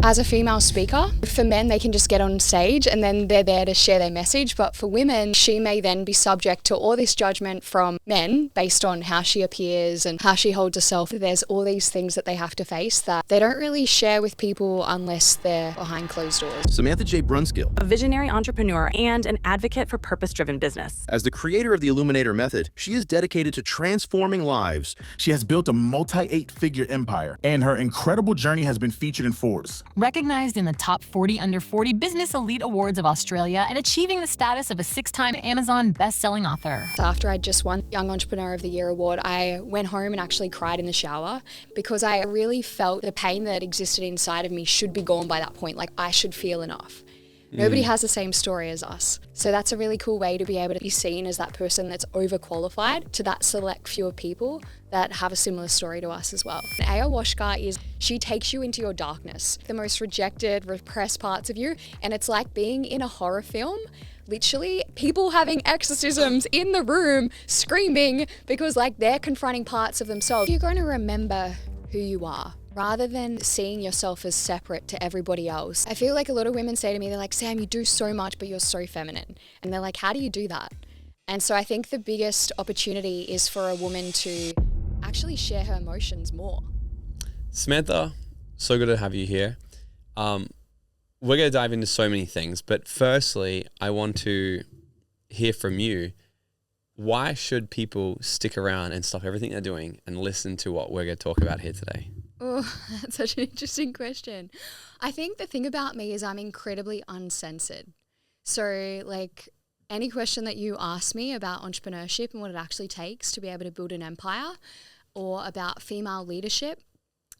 As a female speaker, for men, they can just get on stage and then they're there to share their message. But for women, she may then be subject to all this judgment from men based on how she appears and how she holds herself. There's all these things that they have to face that they don't really share with people unless they're behind closed doors. Samantha J, a visionary entrepreneur and an advocate for purpose-driven business. As the creator of the Illuminator Method, she is dedicated to transforming lives. She has built a multi-8-figure empire, and her incredible journey has been featured in Forbes. Recognized in the top 40 under 40 Business Elite Awards of Australia and achieving the status of a 6-time Amazon best-selling author. After I just won Young Entrepreneur of the Year award, I went home and actually cried in the shower because I really felt the pain that existed inside of me should be gone by that point. Like, I should feel enough. Nobody has the same story as us. So that's a really cool way to be able to be seen as that person that's overqualified to that select few of people that have a similar story to us as well. Ayahuasca she takes you into your darkness, the most rejected, repressed parts of you. And it's like being in a horror film, literally people having exorcisms in the room, screaming because like they're confronting parts of themselves. You're going to remember who you are, rather than seeing yourself as separate to everybody else. I feel like a lot of women say to me, they're like, Sam, you do so much, but you're so feminine. And they're like, how do you do that? And so I think the biggest opportunity is for a woman to actually share her emotions more. Samantha, so good to have you here. We're going to dive into so many things, but firstly, I want to hear from you. Why should people stick around and stop everything they're doing and listen to what we're going to talk about here today? Oh, that's such an interesting question. I think the thing about me is I'm incredibly uncensored. So like any question that you ask me about entrepreneurship and what it actually takes to be able to build an empire, or about female leadership,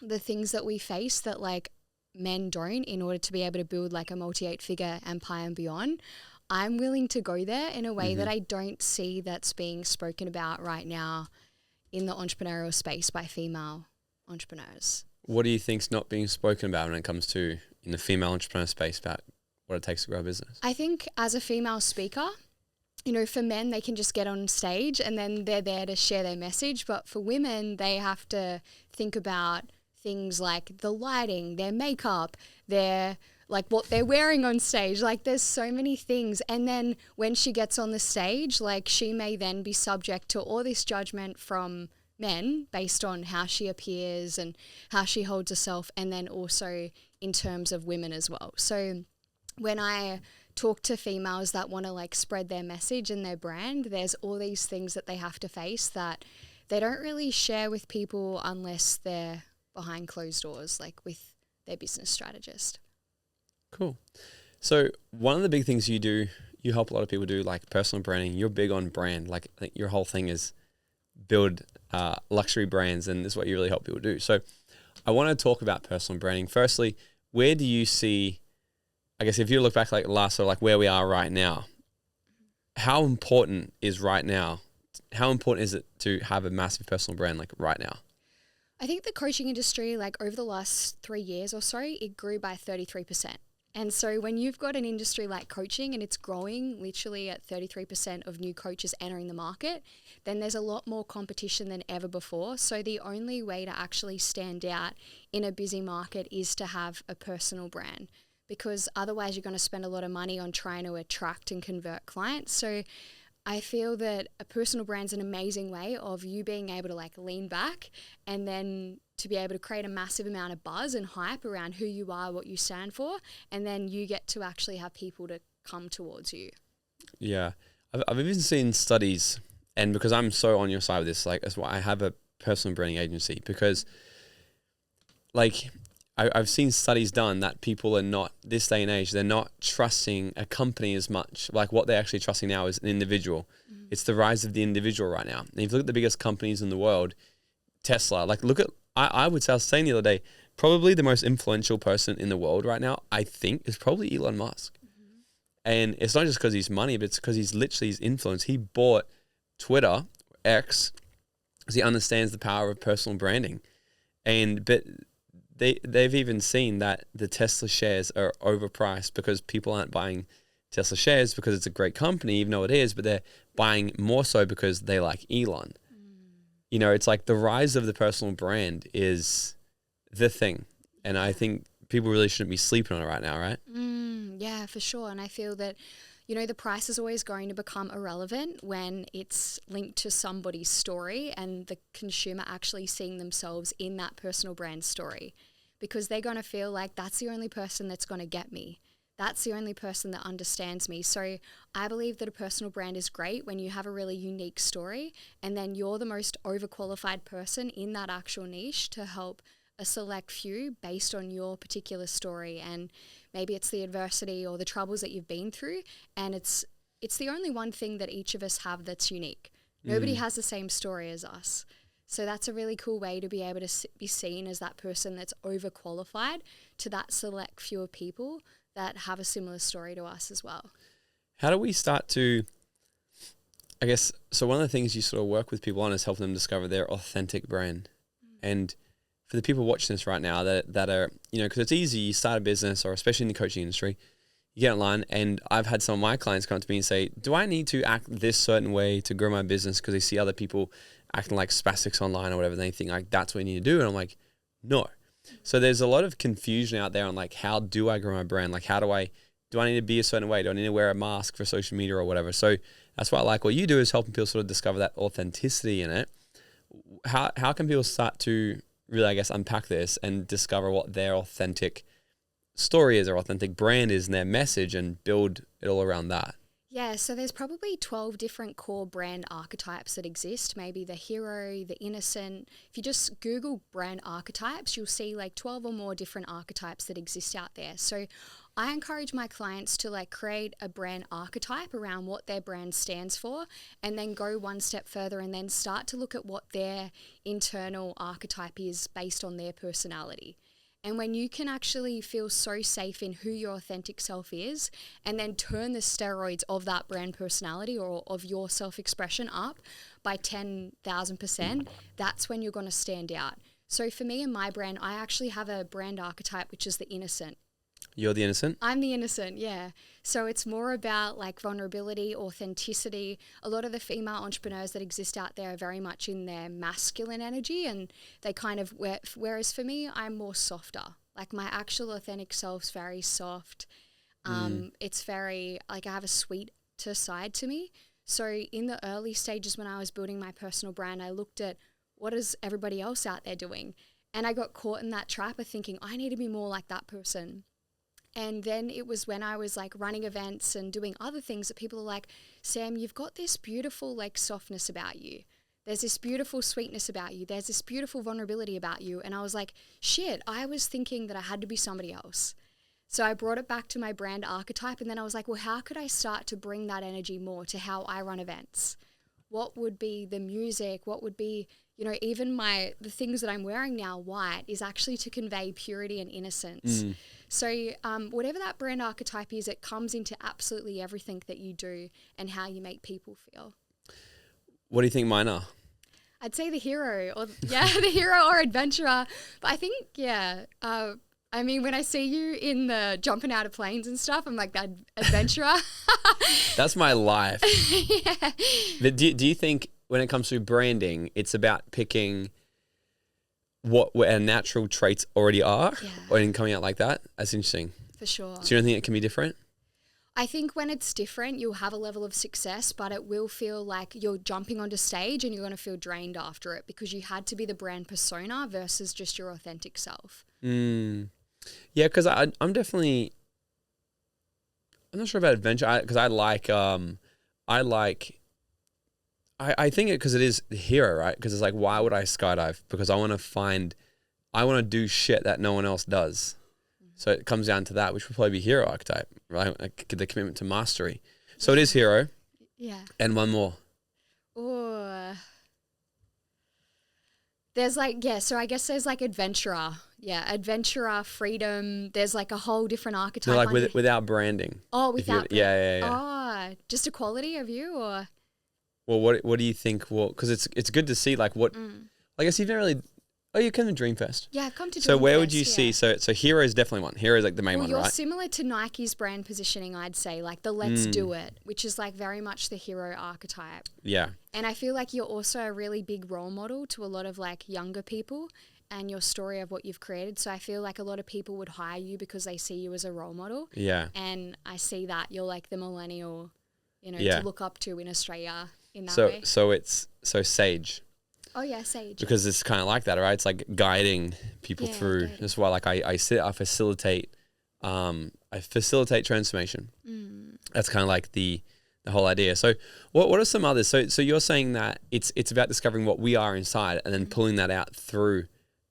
the things that we face that like men don't in order to be able to build like a multi-8-figure empire and beyond, I'm willing to go there in a way that I don't see that's being spoken about right now in the entrepreneurial space by female entrepreneurs. What do you think's not being spoken about when it comes to in the female entrepreneur space about what it takes to grow a business? I think as a female speaker, you know, for men, they can just get on stage and then they're there to share their message. But for women, they have to think about things like the lighting, their makeup, their like what they're wearing on stage. Like there's so many things. And then when she gets on the stage, like she may then be subject to all this judgment from men based on how she appears and how she holds herself, and then also in terms of women as well. So when I talk to females that want to like spread their message and their brand, there's all these things that they have to face that they don't really share with people unless they're behind closed doors, like with their business strategist. Cool. So one of the big things you do, you help a lot of people do, like personal branding. You're big on brand. Like your whole thing is build luxury brands, and this is what you really help people do. So I want to talk about personal branding. Firstly, where do you see, I guess if you look back like last, or like where we are right now, how important is right now? How important is it to have a massive personal brand like right now? I think the coaching industry, like over the last 3 years or so, it grew by 33%. And so when you've got an industry like coaching and it's growing literally at 33% of new coaches entering the market, then there's a lot more competition than ever before. So the only way to actually stand out in a busy market is to have a personal brand, because otherwise you're going to spend a lot of money on trying to attract and convert clients. So I feel that a personal brand's an amazing way of you being able to like lean back and then to be able to create a massive amount of buzz and hype around who you are, what you stand for, and then you get to actually have people to come towards you. Yeah. I've even seen studies, and because I'm so on your side with this, like that's why I have a personal branding agency, because like I've seen studies done that people are not, this day and age, they're not trusting a company as much. Like what they're actually trusting now is an individual. Mm-hmm. It's the rise of the individual right now. And if you look at the biggest companies in the world, Tesla, like look at, I would say, I was saying the other day, probably the most influential person in the world right now, I think, is probably Elon Musk. Mm-hmm. And it's not just because he's money, but it's because he's literally his influence. He bought Twitter, X, because he understands the power of personal branding. But they've even seen that the Tesla shares are overpriced because people aren't buying Tesla shares because it's a great company, even though it is, but they're buying more so because they like Elon. You know, it's like the rise of the personal brand is the thing. And I think people really shouldn't be sleeping on it right now, right? Yeah, for sure. And I feel that, the price is always going to become irrelevant when it's linked to somebody's story and the consumer actually seeing themselves in that personal brand story, because they're going to feel like that's the only person that's going to get me. That's the only person that understands me. So I believe that a personal brand is great when you have a really unique story and then you're the most overqualified person in that actual niche to help a select few based on your particular story. And maybe it's the adversity or the troubles that you've been through, and it's the only one thing that each of us have that's unique. Nobody has the same story as us. So that's a really cool way to be able to be seen as that person that's overqualified to that select few of people that have a similar story to us as well. How do we start to, I guess, so one of the things you sort of work with people on is helping them discover their authentic brand. And for the people watching this right now that are, because it's easy, you start a business, or especially in the coaching industry, you get online, and I've had some of my clients come to me and say, do I need to act this certain way to grow my business because they see other people acting like spastics online or whatever, they think like that's what you need to do? And I'm like, no. So there's a lot of confusion out there on like, how do I grow my brand? Like, do I need to be a certain way? Do I need to wear a mask for social media or whatever? So that's why I like what you do, is helping people sort of discover that authenticity in it. How can people start to really, I guess, unpack this and discover what their authentic story is, their authentic brand is, and their message, and build it all around that? Yeah, so there's probably 12 different core brand archetypes that exist. Maybe the hero, the innocent. If you just Google brand archetypes, you'll see like 12 or more different archetypes that exist out there. So I encourage my clients to like create a brand archetype around what their brand stands for, and then go one step further and then start to look at what their internal archetype is based on their personality. And when you can actually feel so safe in who your authentic self is, and then turn the steroids of that brand personality or of your self-expression up by 10,000%, that's when you're going to stand out. So for me and my brand, I actually have a brand archetype, which is the innocent. You're the innocent? I'm the innocent, yeah. So it's more about like vulnerability, authenticity. A lot of the female entrepreneurs that exist out there are very much in their masculine energy, and they kind of, whereas for me, I'm more softer. Like my actual authentic self's very soft. It's very, like I have a sweeter side to me. So in the early stages when I was building my personal brand, I looked at what is everybody else out there doing? And I got caught in that trap of thinking, I need to be more like that person. And then it was when I was like running events and doing other things that people are like, Sam, you've got this beautiful like softness about you. There's this beautiful sweetness about you. There's this beautiful vulnerability about you. And I was like, shit, I was thinking that I had to be somebody else. So I brought it back to my brand archetype. And then I was like, well, how could I start to bring that energy more to how I run events? What would be the music? What would be, even the things that I'm wearing now, white, is actually to convey purity and innocence. So whatever that brand archetype is, it comes into absolutely everything that you do and how you make people feel. What do you think mine are? I'd say the hero, the hero or adventurer. But I think, when I see you in the jumping out of planes and stuff, I'm like that adventurer. That's my life. Yeah. But do you think when it comes to branding, it's about picking what our natural traits already are, or in coming out like that? That's interesting. For sure. So you don't think it can be different? I think when it's different, you'll have a level of success, but it will feel like you're jumping onto stage and you're going to feel drained after it because you had to be the brand persona versus just your authentic self. Yeah, because I'm not sure about adventure, because I think it because it is the hero, right? Because it's like, why would I skydive? Because I want to do shit that no one else does. So it comes down to that, which would probably be hero archetype, right? Like the commitment to mastery. So it is hero. Yeah. And one more. Oh. There's so I guess there's like adventurer. Yeah, adventurer, freedom. There's like a whole different archetype. No, like without branding. Oh, without branding. Yeah. Oh, just a quality of you, or? Well, what do you think? Well, because it's good to see like what. I guess you've never really. Oh, you come to Dreamfest. Yeah, I've come to Dreamfest. So where would you see? So hero is definitely one. Hero is like the main one, you're right? Similar to Nike's brand positioning, I'd say, like the let's do it, which is like very much the hero archetype. Yeah. And I feel like you're also a really big role model to a lot of like younger people. and your story of what you've created. So I feel like a lot of people would hire you because they see you as a role model. Yeah. And I see that you're like the millennial, Yeah. to look up to in Australia in that So way. it's sage. Oh yeah, sage. Because it's kind of like that, right? It's like guiding people through. guiding. That's why, like, I facilitate transformation. That's kind of like the whole idea. So, what are some others? So you're saying that it's about discovering what we are inside and then pulling that out through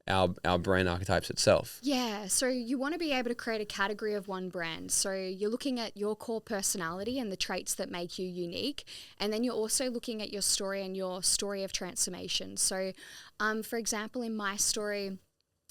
our brain archetypes itself. Yeah, so you want to be able to create a category of one brand. So you're looking at your core personality and the traits that make you unique. And then you're also looking at your story and your story of transformation. So, for example, in my story,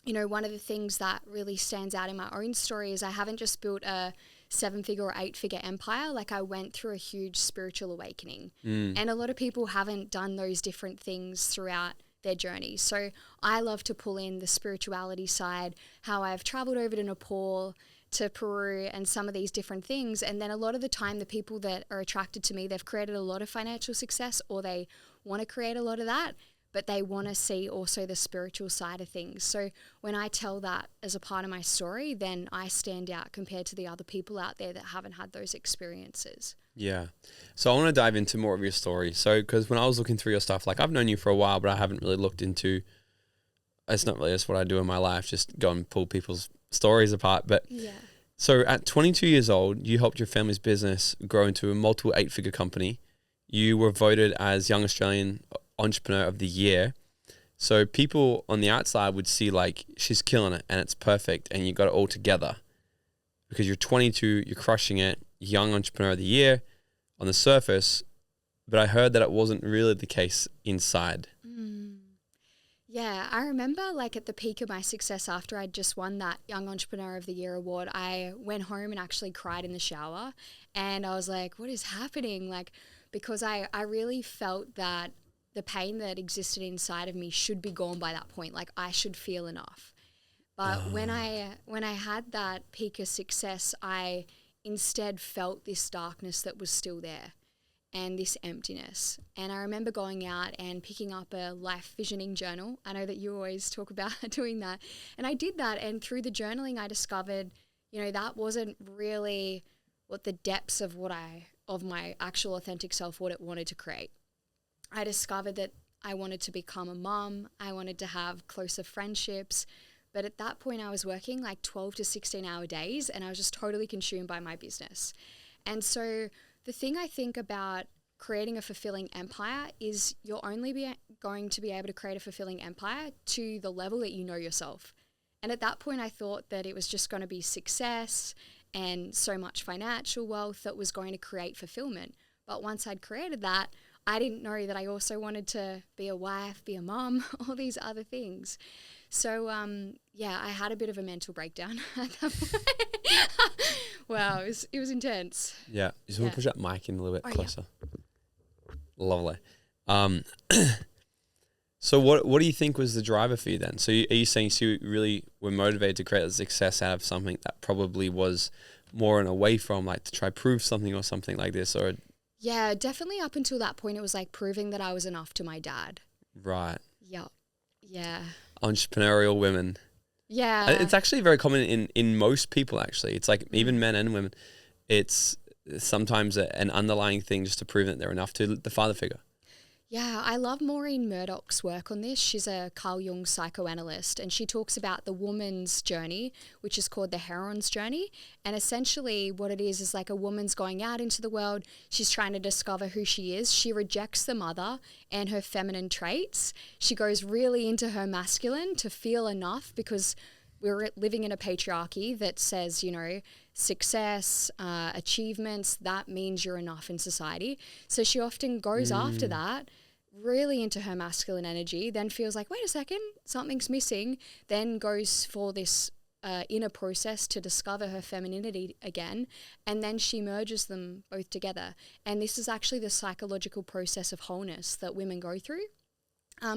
one of the things that really stands out in my own story is I haven't just built a 7-figure or 8-figure empire. Like, I went through a huge spiritual awakening. And a lot of people haven't done those different things throughout their journey. So I love to pull in the spirituality side, how I've traveled over to Nepal, to Peru, and some of these different things. And then a lot of the time, the people that are attracted to me, they've created a lot of financial success, or they want to create a lot of that, but they want to see also the spiritual side of things. So when I tell that as a part of my story, then I stand out compared to the other people out there that haven't had those experiences. Yeah. So I want to dive into more of your story. So, because when I was looking through your stuff, like, I've known you for a while, but I haven't really looked into, it's not really just what I do in my life, just go and pull people's stories apart. But Yeah. so at 22 years old, you helped your family's business grow into a multiple 8-figure company. You were voted as Young Australian Entrepreneur of the Year. So people on the outside would see, like, she's killing it and it's perfect and you got it all together because you're 22, you're crushing it, Young Entrepreneur of the Year on the surface. But I heard that it wasn't really the case inside. Yeah, I remember, like, at the peak of my success after I'd just won that Young Entrepreneur of the Year award, I went home and actually cried in the shower. And I was like, what is happening? Like, because I really felt that the pain that existed inside of me should be gone by that point. Like, I should feel enough. But when I had that peak of success, I instead felt this darkness that was still there and this emptiness. And I remember going out and picking up a life visioning journal. I know that you always talk about doing that. And I did that. And through the journaling, I discovered, that wasn't really what the depths of my actual authentic self, what it wanted to create. I discovered that I wanted to become a mom. I wanted to have closer friendships. But at that point, I was working like 12 to 16-hour days, and I was just totally consumed by my business. And so the thing I think about creating a fulfilling empire is you're only going to be able to create a fulfilling empire to the level that you know yourself. And at that point, I thought that it was just going to be success and so much financial wealth that was going to create fulfillment. But once I'd created that, I didn't know that I also wanted to be a wife, be a mom, all these other things. So, I had a bit of a mental breakdown at that point. Wow, it was intense. Yeah. You just want to push that mic in a little bit closer. Yeah. Lovely. So what do you think was the driver for you then? So are you saying you really were motivated to create a success out of something that probably was more and away from, like, to try prove something or something like this? Or Yeah, definitely up until that point, it was like proving that I was enough to my dad. Right. Yep. Yeah. Entrepreneurial women. Yeah. It's actually very common in most people, actually. It's like even men and women. It's sometimes an underlying thing just to prove that they're enough to the father figure. Yeah, I love Maureen Murdoch's work on this. She's a Carl Jung psychoanalyst, and she talks about the woman's journey, which is called the heron's journey. And essentially what it is like a woman's going out into the world. She's trying to discover who she is. She rejects the mother and her feminine traits. She goes really into her masculine to feel enough, because we're living in a patriarchy that says, success, achievements, that means you're enough in society. So she often goes after that, really into her masculine energy, then feels like, wait a second, something's missing, then goes for this inner process to discover her femininity again, and then she merges them both together. And this is actually the psychological process of wholeness that women go through.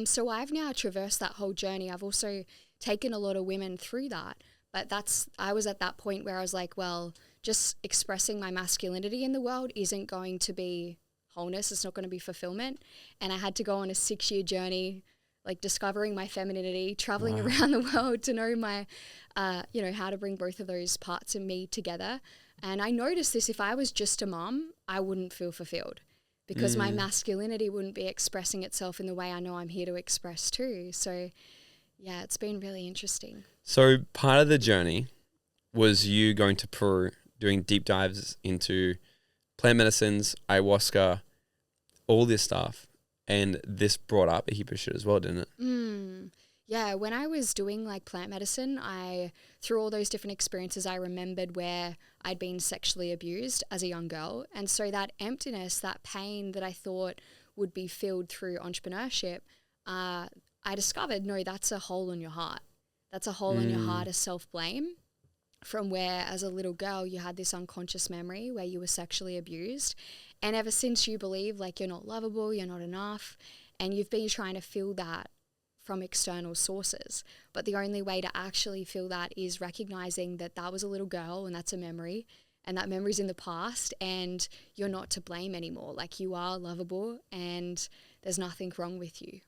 So I've now traversed that whole journey. I've also taken a lot of women through that. But I was at that point where I was like, well, just expressing my masculinity in the world isn't going to be wholeness. It's not going to be fulfillment. And I had to go on a 6-year journey like discovering my femininity, traveling around the world to know my, how to bring both of those parts of me together. And I noticed this, if I was just a mom, I wouldn't feel fulfilled because my masculinity wouldn't be expressing itself in the way I know I'm here to express too. So yeah, it's been really interesting. So part of the journey was you going to Peru, doing deep dives into plant medicines, ayahuasca, all this stuff. And this brought up a heap of shit as well, didn't it? Yeah, when I was doing like plant medicine, through all those different experiences, I remembered where I'd been sexually abused as a young girl. And so that emptiness, that pain that I thought would be filled through entrepreneurship, I discovered, no, that's a hole in your heart. That's a hole in your heart of self-blame from where as a little girl you had this unconscious memory where you were sexually abused. And ever since you believe like you're not lovable, you're not enough, and you've been trying to fill that from external sources. But the only way to actually feel that is recognizing that that was a little girl and that's a memory, and that memory's in the past and you're not to blame anymore. Like you are lovable and there's nothing wrong with you.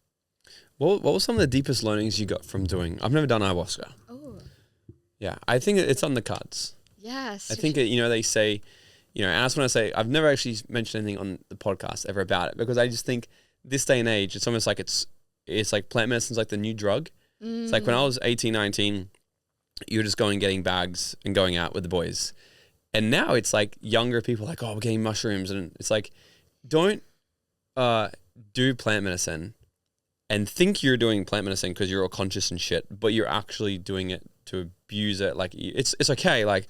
What were some of the deepest learnings you got from doing? I've never done ayahuasca. Oh. Yeah, I think it's on the cards. Yes. I think, they say, and I just want to say, I've never actually mentioned anything on the podcast ever about it because I just think this day and age, it's almost like it's like plant medicine's like the new drug. It's like when I was 18, 19, you were just going getting bags and going out with the boys. And now it's like younger people like, oh, we're getting mushrooms. And it's like, don't do plant medicine and think you're doing plant medicine because you're all conscious and shit, but you're actually doing it to abuse it. Like it's okay. Like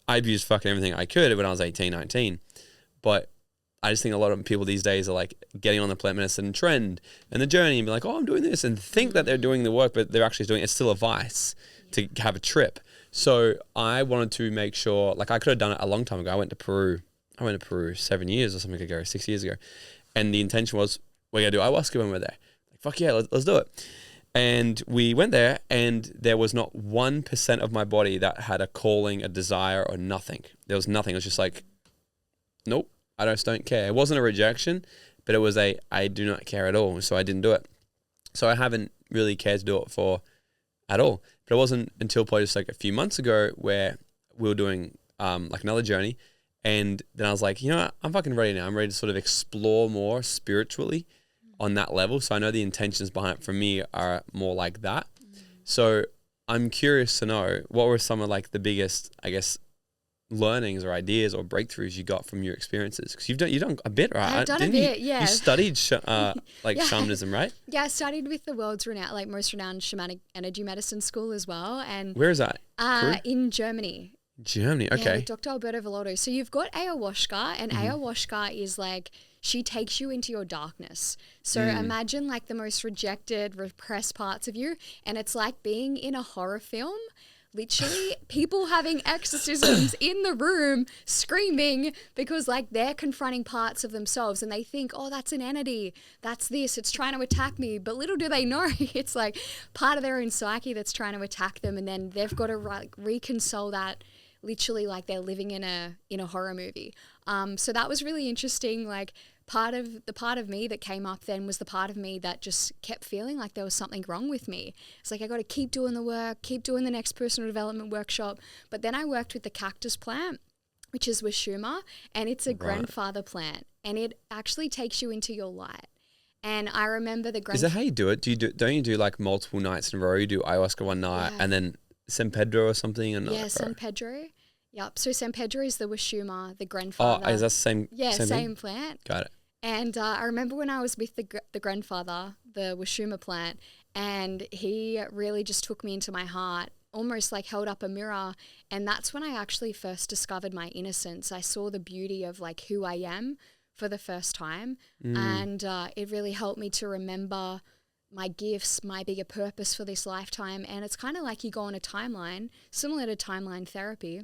I abused fucking everything I could when I was 18, 19, but I just think a lot of people these days are like getting on the plant medicine trend and the journey and be like, oh, I'm doing this, and think that they're doing the work, but they're actually doing it's still a vice to have a trip. So I wanted to make sure, like I could have done it a long time ago. I went to Peru 7 years or something ago, 6 years ago. And the intention was, we're going to do ayahuasca when we're there. Like, fuck yeah, let's do it. And we went there and there was not 1% of my body that had a calling, a desire, or nothing. There was nothing. It was just like, nope, I just don't care. It wasn't a rejection, but it was I do not care at all. So I didn't do it. So I haven't really cared to do it at all. But it wasn't until probably just like a few months ago where we were doing like another journey. And then I was like, I'm fucking ready now. I'm ready to sort of explore more spiritually on that level. So I know the intentions behind it for me are more like that. So I'm curious to know, what were some of like the biggest, I guess, learnings or ideas or breakthroughs you got from your experiences? Because you've done a bit, right? I've done a bit, yeah. You studied shamanism, right? Yeah, I studied with the world's most renowned shamanic energy medicine school as well. And where is that? In Germany. Germany, okay. Yeah, Dr. Alberto Veloto. So you've got ayahuasca, and ayahuasca is like, she takes you into your darkness. So imagine like the most rejected, repressed parts of you, and it's like being in a horror film. Literally, people having exorcisms in the room, screaming because like they're confronting parts of themselves and they think, oh, that's an entity, that's this, it's trying to attack me. But little do they know, it's like part of their own psyche that's trying to attack them, and then they've got to reconcile that. Literally, like they're living in a horror movie. So that was really interesting. Like part of me that came up then was the part of me that just kept feeling like there was something wrong with me. It's like I got to keep doing the work, keep doing the next personal development workshop. But then I worked with the cactus plant, which is Wishuma, and it's a grandfather plant, and it actually takes you into your light. And I remember Is that how you do it? Don't you do like multiple nights in a row? You do ayahuasca one night and then San Pedro or something? Yeah, San Pedro. Yep. So San Pedro is the Wishuma, the grandfather. Oh, is that the same? Yeah, same thing? plant. Got it. And I remember when I was with the grandfather, the Wishuma plant, and he really just took me into my heart, almost like held up a mirror. And that's when I actually first discovered my innocence. I saw the beauty of like who I am for the first time. And it really helped me to remember my gifts, my bigger purpose for this lifetime. And it's kind of like you go on a timeline, similar to timeline therapy.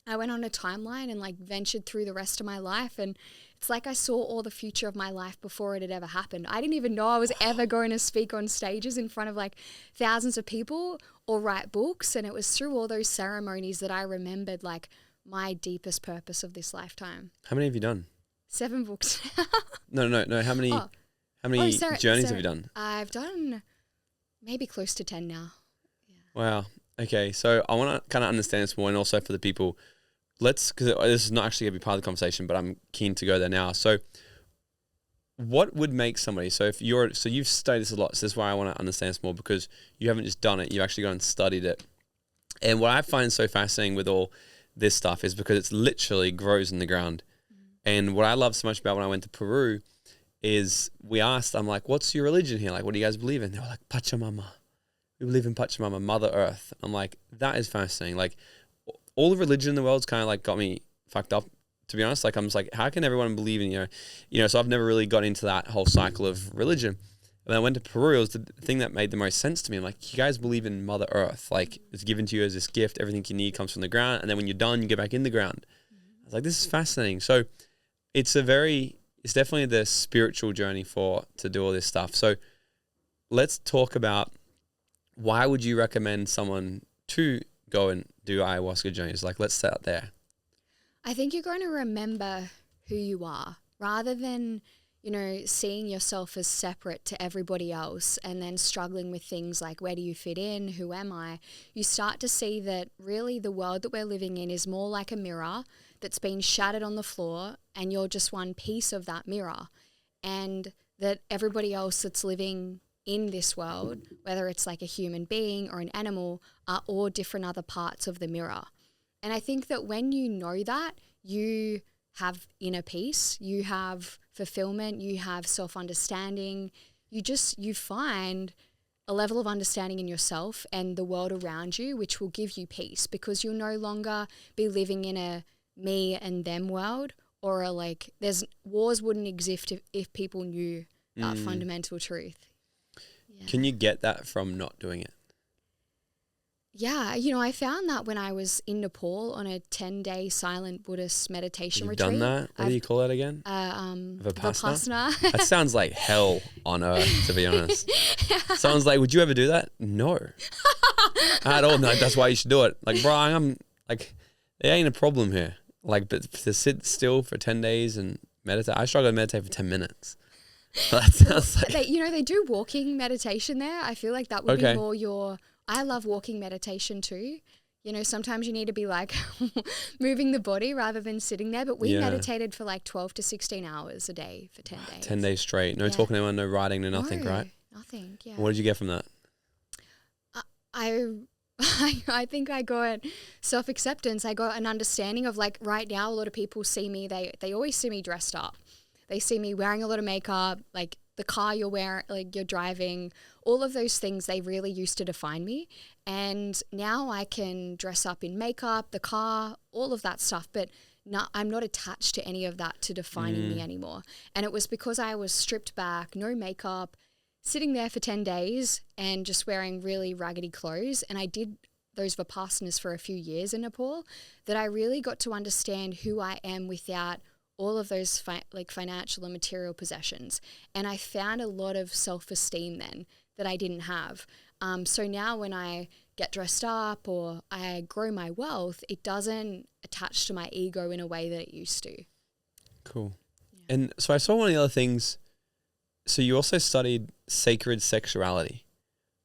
I went on a timeline and like ventured through the rest of my life, and it's like I saw all the future of my life before it had ever happened. I didn't even know I was ever going to speak on stages in front of like thousands of people or write books, and it was through all those ceremonies that I remembered like my deepest purpose of this lifetime. How many have you done? 7 books. No. How many journeys have you done? I've done maybe close to 10 now. Wow. Okay. So I want to kind of understand this more, and also for the people, because this is not actually going to be part of the conversation, but I'm keen to go there now. So what would make somebody, so you've studied this a lot, so this is why I want to understand this more, because you haven't just done it, you've actually gone and studied it. And what I find so fascinating with all this stuff is because it's literally grows in the ground. And what I love so much about when I went to Peru is I'm like, what's your religion here? Like, what do you guys believe in? They were like, Pachamama. We believe in Pachamama, Mother Earth. I'm like, that is fascinating. Like, all the religion in the world's kind of like got me fucked up, to be honest. Like, I'm just like, how can everyone believe in, so I've never really got into that whole cycle of religion. And then I went to Peru, it was the thing that made the most sense to me. I'm like, you guys believe in Mother Earth. Like, it's given to you as this gift. Everything you need comes from the ground. And then when you're done, you get back in the ground. I was like, this is fascinating. So it's definitely the spiritual journey to do all this stuff. So let's talk about, why would you recommend someone to go and do ayahuasca journeys? Like, let's start there. I think you're going to remember who you are rather than, seeing yourself as separate to everybody else and then struggling with things like, where do you fit in? Who am I? You start to see that really the world that we're living in is more like a mirror that's been shattered on the floor, and you're just one piece of that mirror, and that everybody else that's living in this world, whether it's like a human being or an animal, are all different other parts of the mirror. And I think that when you know that, you have inner peace, you have fulfillment, you have self-understanding, you find a level of understanding in yourself and the world around you, which will give you peace, because you'll no longer be living in a me and them world, or wars wouldn't exist if people knew that fundamental truth. Yeah. Can you get that from not doing it? Yeah, I found that when I was in Nepal on a 10-day silent Buddhist meditation retreat. You've done that? What do you call that again? Vipassana. That sounds like hell on earth, to be honest. Someone's like, would you ever do that? No. At all. No, that's why you should do it. Like, bro, I'm like, there ain't a problem here. Like, but to sit still for 10 days and meditate, I struggle to meditate for 10 minutes. That sounds like... They do walking meditation there. I feel like that would be more I love walking meditation too. Sometimes you need to be like moving the body rather than sitting there. But we meditated for like 12 to 16 hours a day for 10 days. 10 days straight. No talking to anyone, no writing, no nothing, right? Nothing, yeah. What did you get from that? I think I got self-acceptance. I got an understanding of, like, right now a lot of people see me, they always see me dressed up. They see me wearing a lot of makeup, like the car you're wearing, like you're driving, all of those things, they really used to define me. And now I can dress up in makeup, the car, all of that stuff, but I'm not attached to any of that to defining me anymore. And it was because I was stripped back, no makeup, sitting there for 10 days and just wearing really raggedy clothes. And I did those Vipassanas for a few years in Nepal, that I really got to understand who I am without all of those financial and material possessions. And I found a lot of self-esteem then that I didn't have. So now when I get dressed up or I grow my wealth, it doesn't attach to my ego in a way that it used to. Cool. Yeah. And so I saw one of the other things. So you also studied sacred sexuality.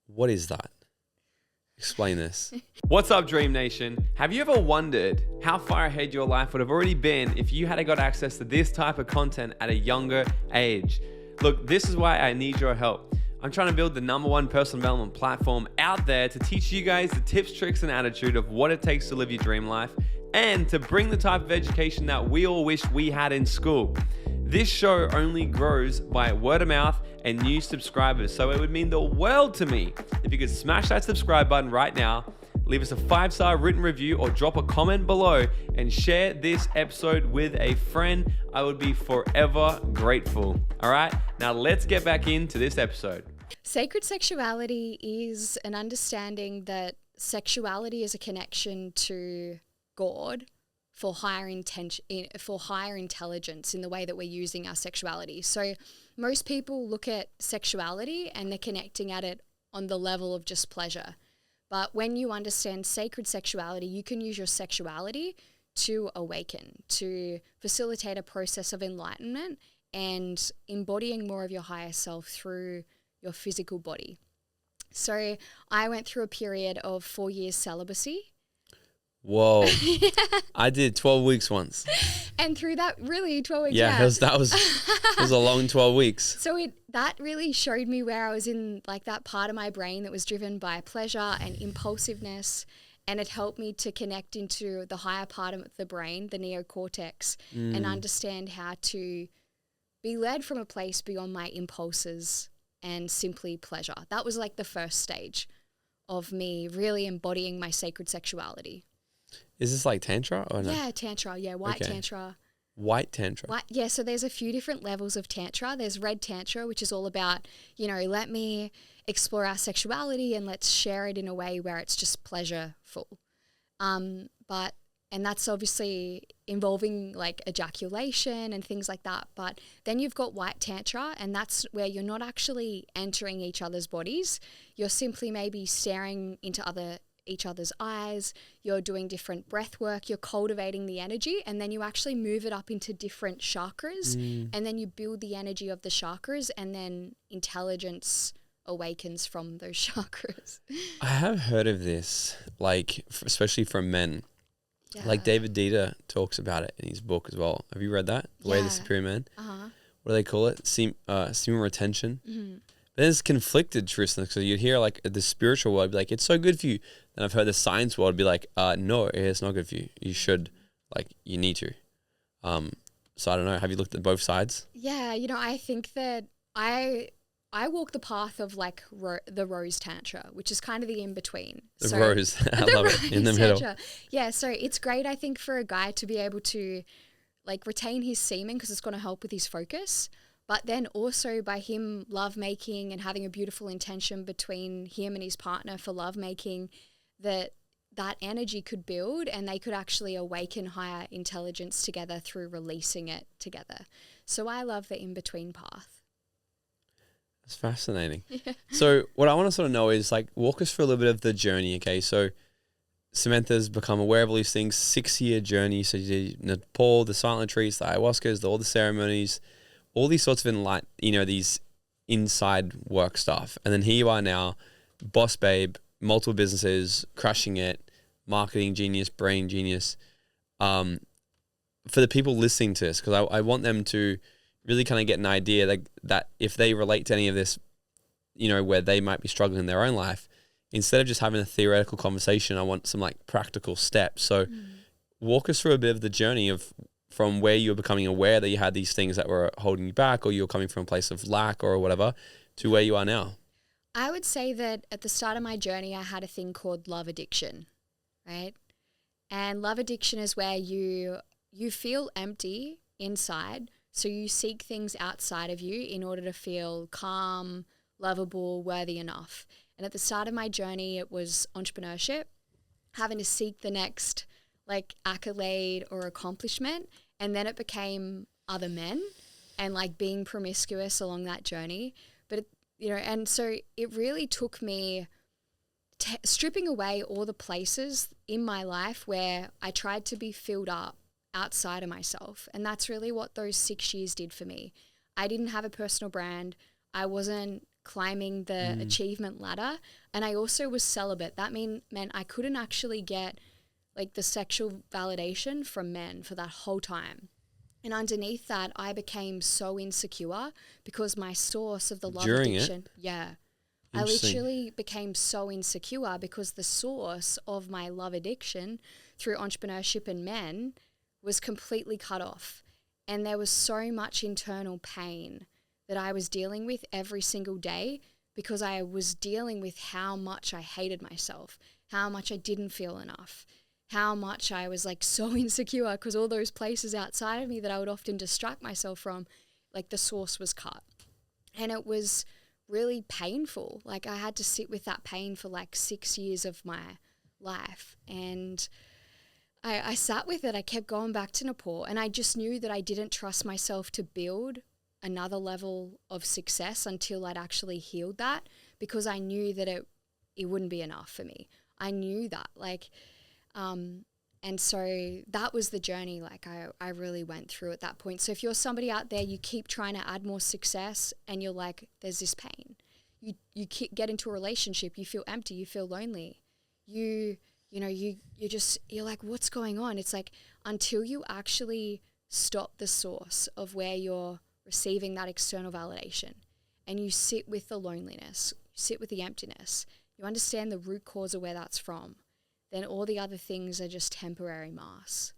What is that? Explain this. What's up, Dream Nation? Have you ever wondered how far ahead your life would have already been if you had got access to this type of content at a younger age? Look, this is why I need your help. I'm trying to build the #1 personal development platform out there to teach you guys the tips, tricks, and attitude of what it takes to live your dream life, and to bring the type of education that we all wish we had in school. This show only grows by word of mouth and new subscribers, so it would mean the world to me if you could smash that subscribe button right now, leave us a 5-star written review, or drop a comment below and share this episode with a friend. I would be forever grateful. All right, now let's get back into this episode. Sacred sexuality is an understanding that sexuality is a connection to God for higher intelligence in the way that we're using our sexuality. So most people look at sexuality and they're connecting at it on the level of just pleasure. But when you understand sacred sexuality, you can use your sexuality to awaken, to facilitate a process of enlightenment and embodying more of your higher self through your physical body. So I went through a period of 4 years celibacy. Whoa. I did 12 weeks once. And through that, really, 12 weeks. Yeah, it was a long 12 weeks. So that really showed me where I was in like that part of my brain that was driven by pleasure and impulsiveness. And it helped me to connect into the higher part of the brain, the neocortex, and understand how to be led from a place beyond my impulses and simply pleasure. That was like the first stage of me really embodying my sacred sexuality. Is this like Tantra or no? Yeah, Tantra. Yeah, white Tantra. White Tantra. Yeah, so there's a few different levels of Tantra. There's red Tantra, which is all about, let me explore our sexuality and let's share it in a way where it's just pleasureful. And that's obviously involving like ejaculation and things like that. But then you've got white Tantra, and that's where you're not actually entering each other's bodies. You're simply maybe staring into each other's eyes. You're doing different breath work. You're cultivating the energy, and then you actually move it up into different chakras, and then you build the energy of the chakras, and then intelligence awakens from those chakras. I have heard of this, like especially from men. Yeah. Like David Dieter talks about it in his book as well. Have you read that? The Way of the Superior Man? Uh-huh. What do they call it? Semen retention. Mm-hmm. But then it's conflicted truthfulness, because you'd hear like the spiritual world be like, it's so good for you. And I've heard the science world be like, no, it's not good for you. You should, you need to. So I don't know. Have you looked at both sides? Yeah, I think that I walk the path of like the rose tantra, which is kind of the in-between. The rose. I love it. In the middle. Tantra. Yeah, so it's great, I think, for a guy to be able to like retain his semen, because it's going to help with his focus. But then also by him lovemaking and having a beautiful intention between him and his partner for lovemaking, that energy could build, and they could actually awaken higher intelligence together through releasing it together. So I love the in-between path. It's fascinating. Yeah. So what I want to sort of know is walk us through a little bit of the journey. Okay. So Samantha's become aware of all these things, 6-year journey. So you did Nepal, the silent retreats, the ayahuascas, all the ceremonies, all these sorts of these inside work stuff. And then here you are now, boss babe, multiple businesses, crushing it, marketing genius, brain genius. For the people listening to this, because I want them to really kind of get an idea that if they relate to any of this, where they might be struggling in their own life, instead of just having a theoretical conversation, I want some practical steps. So walk us through a bit of the journey from where you were becoming aware that you had these things that were holding you back, or you were coming from a place of lack or whatever, to where you are now. I would say that at the start of my journey, I had a thing called love addiction, right? And love addiction is where you feel empty inside, so you seek things outside of you in order to feel calm, lovable, worthy enough. And at the start of my journey, it was entrepreneurship, having to seek the next accolade or accomplishment. And then it became other men and being promiscuous along that journey. But, and so it really took me stripping away all the places in my life where I tried to be filled up outside of myself. And that's really what those 6 years did for me. I didn't have a personal brand. I wasn't climbing the achievement ladder. And I also was celibate. That meant I couldn't actually get the sexual validation from men for that whole time. And underneath that, I became so insecure because my source of the love addiction. Yeah. I literally became so insecure because the source of my love addiction through entrepreneurship and men was completely cut off. And there was so much internal pain that I was dealing with every single day because I was dealing with how much I hated myself, how much I didn't feel enough, how much I was so insecure because all those places outside of me that I would often distract myself from, the source was cut. And it was really painful. I had to sit with that pain for 6 years of my life. And I sat with it. I kept going back to Nepal, and I just knew that I didn't trust myself to build another level of success until I'd actually healed that, because I knew that it wouldn't be enough for me. I knew that. And so that was the journey I really went through at that point. So if you're somebody out there, you keep trying to add more success and you're there's this pain. get into a relationship, you feel empty, you feel lonely. You're like, what's going on? It's like, until you actually stop the source of where you're receiving that external validation and you sit with the loneliness, sit with the emptiness, you understand the root cause of where that's from, then all the other things are just temporary masks.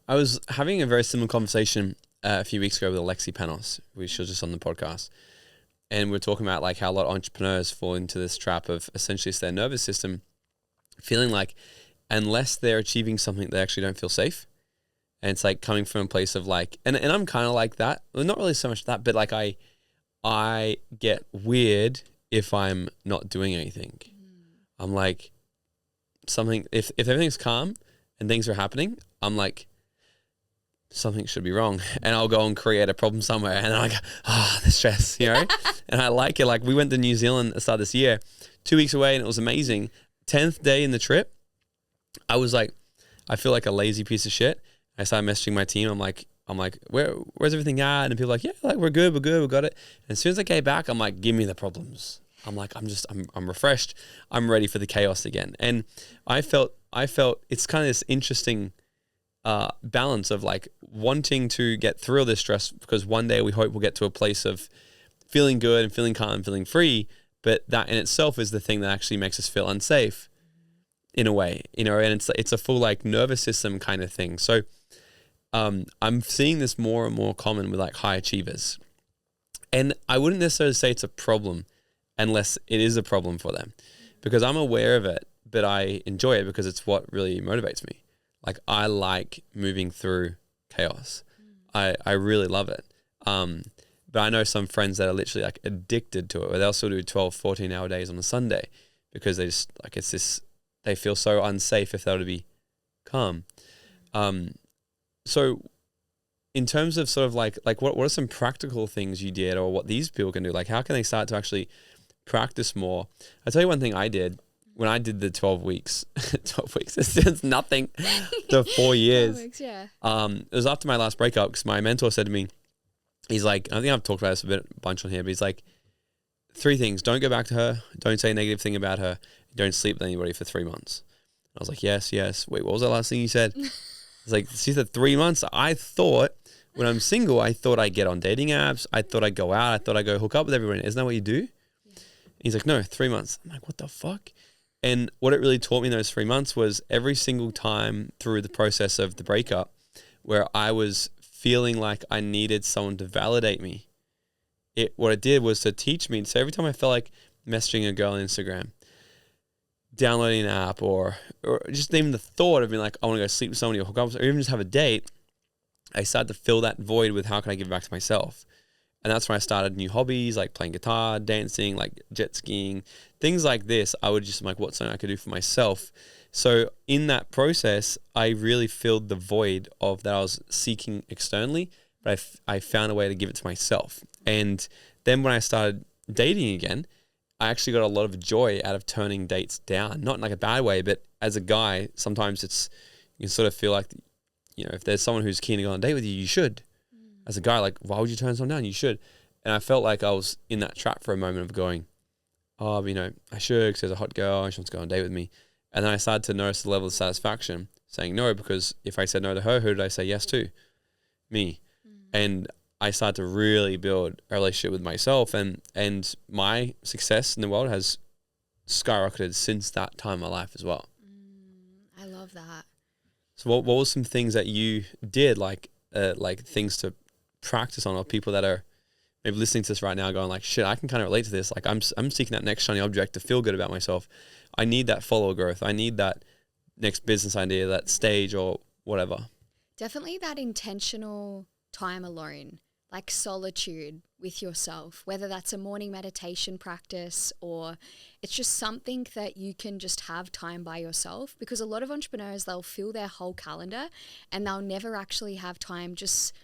I was having a very similar conversation a few weeks ago with Alexi Panos, which was just on the podcast. And we were talking about like how a lot of entrepreneurs fall into this trap of essentially it's their nervous system feeling like unless they're achieving something, they actually don't feel safe. And it's like coming from a place of like, and I'm kind of like that. Well, not really so much that, but like I get weird if I'm not doing anything. I'm like something, if everything's calm and things are happening, I'm like, something should be wrong. And I'll go and create a problem somewhere. And I'm like, the stress, you know? And I like it. Like we went to New Zealand at the start of this year, 2 weeks away, and it was amazing. 10th day in the trip, I was like, I feel like a lazy piece of shit. I started messaging my team. I'm like, where's everything at? And people are like, yeah, like we're good, we got it. And as soon as I came back, I'm like, give me the problems. I'm like, I'm refreshed. I'm ready for the chaos again. And I felt it's kind of this interesting balance of like wanting to get through all this stress because one day we hope we'll get to a place of feeling good and feeling calm and feeling free. But that in itself is the thing that actually makes us feel unsafe in a way, you know, and it's a full like nervous system kind of thing. So I'm seeing this more and more common with like high achievers. And I wouldn't necessarily say it's a problem unless it is a problem for them because I'm aware of it, but I enjoy it because it's what really motivates me. Like I like moving through chaos. I really love it. But I know some friends that are literally like addicted to it where they'll still do 12, 14-hour days on a Sunday because they just like they feel so unsafe if they were to be calm. So in terms of sort of like what are some practical things you did or what these people can do? Like how can they start to actually practice more? I'll tell you one thing I did when I did the 12 weeks, 12 weeks, it's nothing to 4 years. 12 weeks, yeah. It was after my last breakup because my mentor said to me, he's like, I think I've talked about this a bunch on here, but he's like, 3 things. Don't go back to her. Don't say a negative thing about her. Don't sleep with anybody for 3 months. I was like, yes. Wait, what was the last thing you said? It's like, she said 3 months. I thought when I'm single, I thought I'd get on dating apps. I thought I'd go out. I thought I'd go hook up with everyone. Isn't that what you do? Yeah. He's like, no, 3 months. I'm like, what the fuck? And what it really taught me in those 3 months was every single time through the process of the breakup where I was feeling like I needed someone to validate me, what it did was to teach me. So every time I felt like messaging a girl on Instagram, downloading an app, or just even the thought of being like, I want to go sleep with somebody or hook up with somebody, or even just have a date, I started to fill that void with how can I give back to myself. And that's when I started new hobbies like playing guitar, dancing, like jet skiing, things like this. I would just like, what's something I could do for myself? So in that process, I really filled the void of that I was seeking externally, but I found a way to give it to myself. And then when I started dating again, I actually got a lot of joy out of turning dates down. Not in like a bad way, but as a guy, sometimes you can sort of feel like, you know, if there's someone who's keen to go on a date with you, you should. As a guy, like, why would you turn someone down? You should. And I felt like I was in that trap for a moment of going, oh, you know, I should because there's a hot girl and she wants to go on a date with me. And then I started to notice the level of satisfaction saying no, because if I said no to her, who did I say yes to? Me. And I started to really build a relationship with myself, and my success in the world has skyrocketed since that time in my life as well. I love that. So what were some things that you did, like things to practice on, or people that are maybe listening to this right now going like, shit, I can kind of relate to this. Like I'm seeking that next shiny object to feel good about myself. I need that follower growth. I need that next business idea, that stage or whatever. Definitely that intentional time alone, like solitude with yourself, whether that's a morning meditation practice or it's just something that you can just have time by yourself, because a lot of entrepreneurs, they'll fill their whole calendar and they'll never actually have time just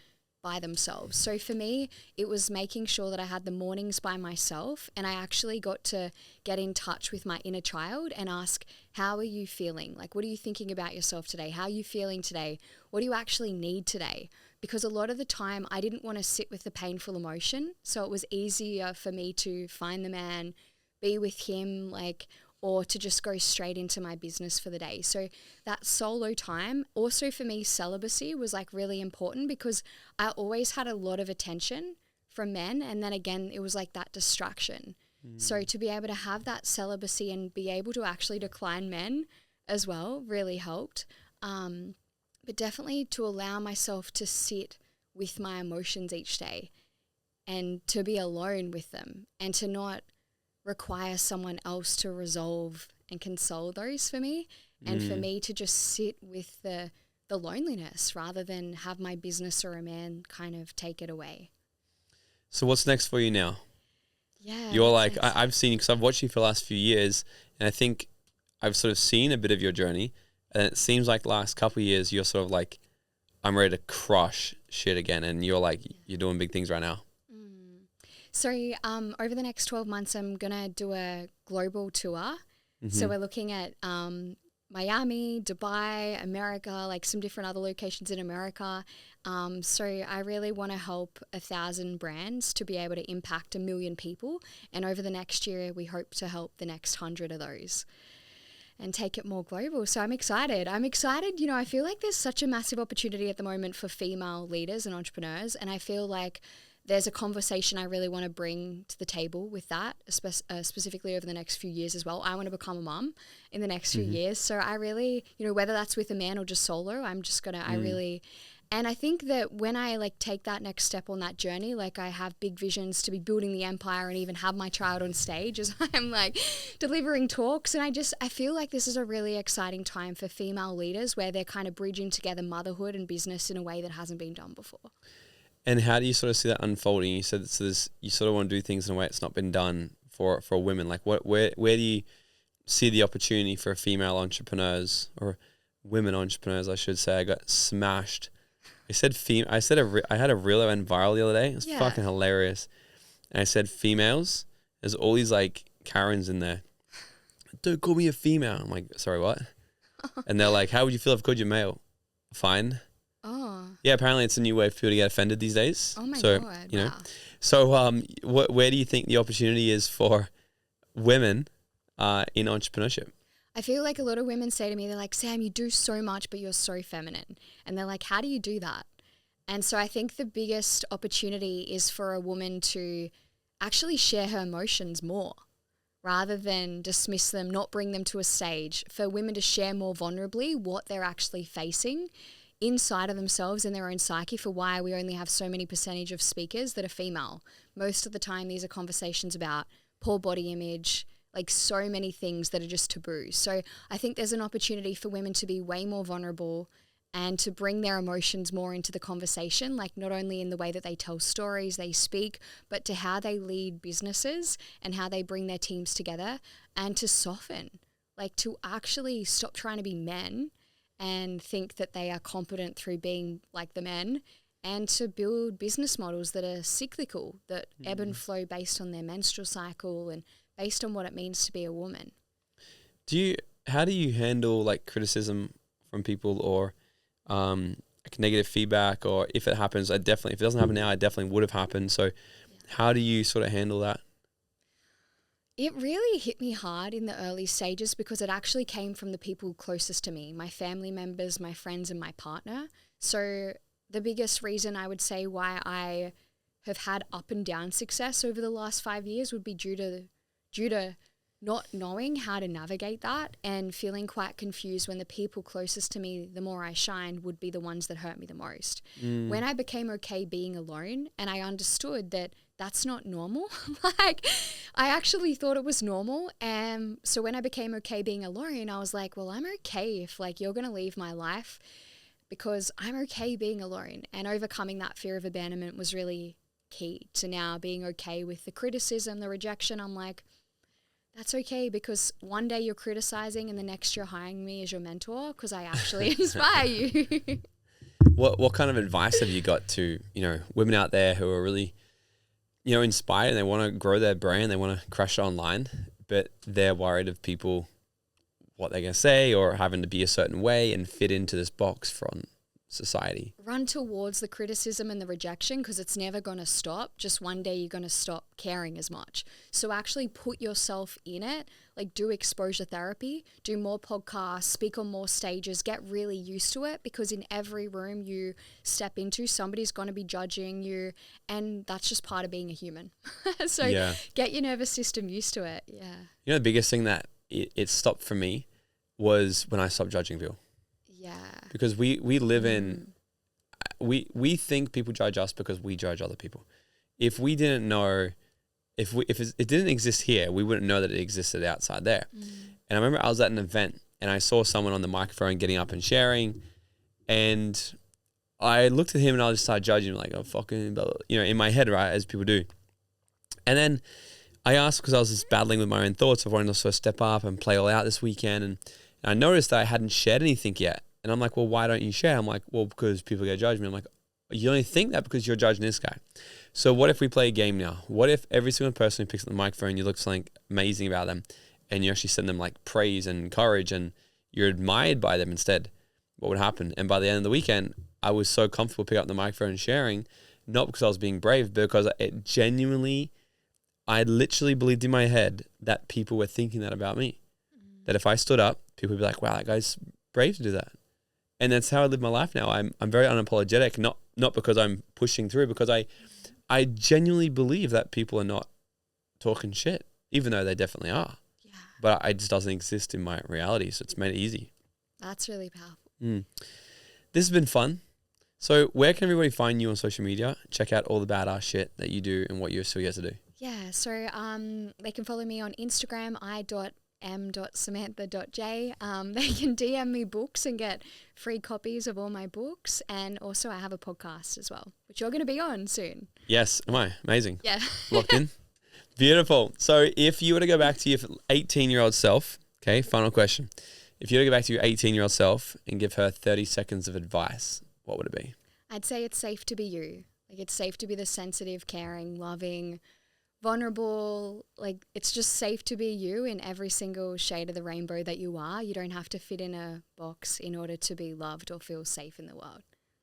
by themselves. So for me, it was making sure that I had the mornings by myself, and I actually got to get in touch with my inner child and ask, how are you feeling? Like, what are you thinking about yourself today? How are you feeling today? What do you actually need today? Because a lot of the time I didn't want to sit with the painful emotion. So it was easier for me to find the man, be with him, like, or to just go straight into my business for the day. So that solo time, also for me, celibacy was like really important because I always had a lot of attention from men. And then again, it was like that distraction. So to be able to have that celibacy and be able to actually decline men as well really helped. But definitely to allow myself to sit with my emotions each day and to be alone with them and to not require someone else to resolve and console those for me, and for me to just sit with the loneliness rather than have my business or a man kind of take it away. So what's next for you now? Yeah. You're like, I've seen you because I've watched you for the last few years, and I think I've sort of seen a bit of your journey, and it seems like the last couple of years you're sort of like, I'm ready to crush shit again, and you're like, you're doing big things right now. So over the next 12 months, I'm going to do a global tour. So we're looking at Miami, Dubai, America, like some different other locations in America. So I really want to help 1,000 brands to be able to impact 1 million people. And over the next year, we hope to help the next 100 of those and take it more global. So I'm excited. You know, I feel like there's such a massive opportunity at the moment for female leaders and entrepreneurs. And I feel like there's a conversation I really want to bring to the table with that, specifically over the next few years as well. I want to become a mum in the next few years. So I really, you know, whether that's with a man or just solo, I'm just going to, and I think that when I like take that next step on that journey, like I have big visions to be building the empire and even have my child on stage as I'm like delivering talks. And I feel like this is a really exciting time for female leaders where they're kind of bridging together motherhood and business in a way that hasn't been done before. And how do you sort of see that unfolding? You said you sort of want to do things in a way it's not been done for women. Like where do you see the opportunity for female entrepreneurs or women entrepreneurs, I should say? I got smashed. I had a reel that went viral the other day. It was fucking hilarious. And I said females. There's all these like Karens in there. Don't call me a female. I'm like, sorry, what? And they're like, how would you feel if I called you male? Fine. Oh. Yeah, apparently it's a new way for people to get offended these days. Oh my God. You know. So where do you think the opportunity is for women in entrepreneurship? I feel like a lot of women say to me, they're like, Sam, you do so much, but you're so feminine. And they're like, how do you do that? And so I think the biggest opportunity is for a woman to actually share her emotions more rather than dismiss them, not bring them to a stage. For women to share more vulnerably what they're actually facing inside of themselves in their own psyche, for why we only have so many percentage of speakers that are female. Most of the time, these are conversations about poor body image, like so many things that are just taboo. So I think there's an opportunity for women to be way more vulnerable and to bring their emotions more into the conversation, like not only in the way that they tell stories, they speak, but to how they lead businesses and how they bring their teams together, and to soften, like to actually stop trying to be men and think that they are competent through being like the men, and to build business models that are cyclical, that ebb and flow based on their menstrual cycle and based on what it means to be a woman. How do you handle like criticism from people or like negative feedback, or if it happens, if it doesn't happen now, it definitely would have happened. So how do you sort of handle that? It really hit me hard in the early stages because it actually came from the people closest to me, my family members, my friends, and my partner. So the biggest reason I would say why I have had up and down success over the last 5 years would be due to not knowing how to navigate that and feeling quite confused when the people closest to me, the more I shined, would be the ones that hurt me the most. When I became okay being alone and I understood that that's not normal, like I actually thought it was normal. And so when I became okay being alone, I was like, well, I'm okay if like you're going to leave my life because I'm okay being alone. And overcoming that fear of abandonment was really key to now being okay with the criticism, the rejection. I'm like, that's okay, because one day you're criticizing and the next you're hiring me as your mentor because I actually inspire you. what kind of advice have you got to, women out there who are really, inspired and they want to grow their brand, they want to crush it online, but they're worried of people, what they're going to say, or having to be a certain way and fit into this box from society? Run towards the criticism and the rejection, because it's never going to stop. Just one day you're going to stop caring as much. So actually put yourself in it, like do exposure therapy, do more podcasts, speak on more stages, get really used to it, because in every room you step into, somebody's going to be judging you, and that's just part of being a human. So get your nervous system used to it. Yeah. The biggest thing that it stopped for me was when I stopped judging people. Yeah. Because we live in, we think people judge us because we judge other people. If we didn't know, if it didn't exist here, we wouldn't know that it existed outside there. And I remember I was at an event and I saw someone on the microphone getting up and sharing, and I looked at him and I just started judging him, like, oh, fucking, blah, blah, in my head, right, as people do. And then I asked, because I was just battling with my own thoughts of wanting to sort of step up and play all out this weekend, and I noticed that I hadn't shared anything yet. And I'm like, well, why don't you share? I'm like, well, because people get judged me. I'm like, you only think that because you're judging this guy. So what if we play a game now? What if every single person who picks up the microphone, you look something amazing about them, and you actually send them like praise and courage, and you're admired by them instead? What would happen? And by the end of the weekend, I was so comfortable picking up the microphone and sharing, not because I was being brave, but because it genuinely, I literally believed in my head that people were thinking that about me. That if I stood up, people would be like, wow, that guy's brave to do that. And that's how I live my life now. I'm very unapologetic, not because I'm pushing through, because I genuinely believe that people are not talking shit, even though they definitely are. Yeah. But it just doesn't exist in my reality, so it's made it easy. That's really powerful. This has been fun. So where can everybody find you on social media? Check out all the badass shit that you do and what you're still yet to do. Yeah, so they can follow me on Instagram, m.samantha.j. They can DM me books and get free copies of all my books. And also I have a podcast as well, which you're going to be on soon. Yes. Am I? Amazing. Yeah. Locked in. Beautiful. So if you were to go back to your 18-year-old self, okay, final question. If you were to go back to your 18-year-old self and give her 30 seconds of advice, what would it be? I'd say it's safe to be you. Like, it's safe to be the sensitive, caring, loving, vulnerable. Like, it's just safe to be you in every single shade of the rainbow that you are. You don't have to fit in a box in order to be loved or feel safe in the world.